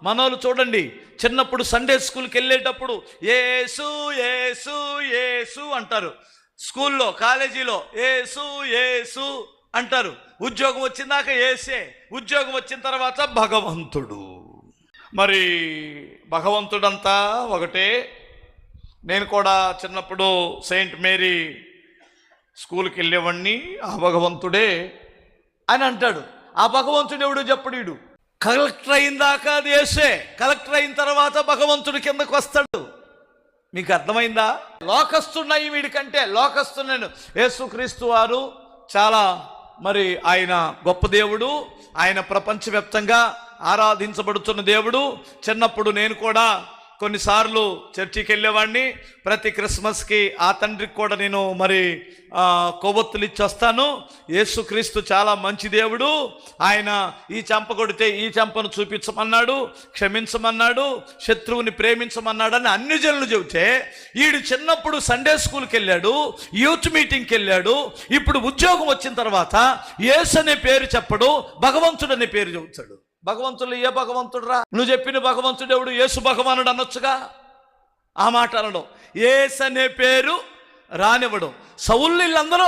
మనోళ్ళు చూడండి, చిన్నప్పుడు సండే స్కూల్కి వెళ్ళేటప్పుడు యేసు యేసు యేసు అంటారు. స్కూల్లో కాలేజీలో యేసు యేసు అంటారు. ఉద్యోగం వచ్చిందాక యేసే, ఉద్యోగం వచ్చిన తర్వాత భగవంతుడు. మరి భగవంతుడంతా ఒకటే. నేను కూడా చిన్నప్పుడు సెయింట్ మేరీ స్కూల్కి వెళ్ళేవాడిని. ఆ భగవంతుడే అని అంటాడు. ఆ భగవంతుడు ఎవడు చెప్పడు. కలెక్టర్ అయిన దాకా అది యేసే, కలెక్టర్ అయిన తర్వాత భగవంతుడి కిందకు వస్తాడు. మీకు అర్థమైందా? లోకస్తున్నాయి వీడికంటే. లోకస్తున్నాను యేసుక్రీస్తు వారు చాలా మరి ఆయన గొప్ప దేవుడు, ఆయన ప్రపంచవ్యాప్తంగా ఆరాధించబడుతున్న దేవుడు. చిన్నప్పుడు నేను కూడా కొన్నిసార్లు చర్చికి వెళ్ళేవాడిని. ప్రతి క్రిస్మస్కి ఆ తండ్రికి కూడా నేను మరి కొవ్వొత్తులు ఇచ్చొస్తాను. యేసుక్రీస్తు చాలా మంచి దేవుడు. ఆయన ఈ చెంప కొడితే ఈ చెంపను చూపించమన్నాడు, క్షమించమన్నాడు, శత్రువుని ప్రేమించమన్నాడని అన్ని జనులు చెబితే ఈడు చిన్నప్పుడు సండే స్కూల్కి వెళ్ళాడు, యూత్ మీటింగ్కి వెళ్ళాడు. ఇప్పుడు ఉద్యోగం వచ్చిన తర్వాత యేసు అనే పేరు చెప్పడు, భగవంతుడు అనే పేరు చెబుతాడు. భగవంతుడు ఏ భగవంతుడు రా? నువ్వు చెప్పిన భగవంతుడు ఎవడు? యేసు భగవానుడు అనొచ్చుగా. ఆ మాట అనడం. యేసు అనే పేరు రానివ్వడం. సౌలు వీళ్ళందరూ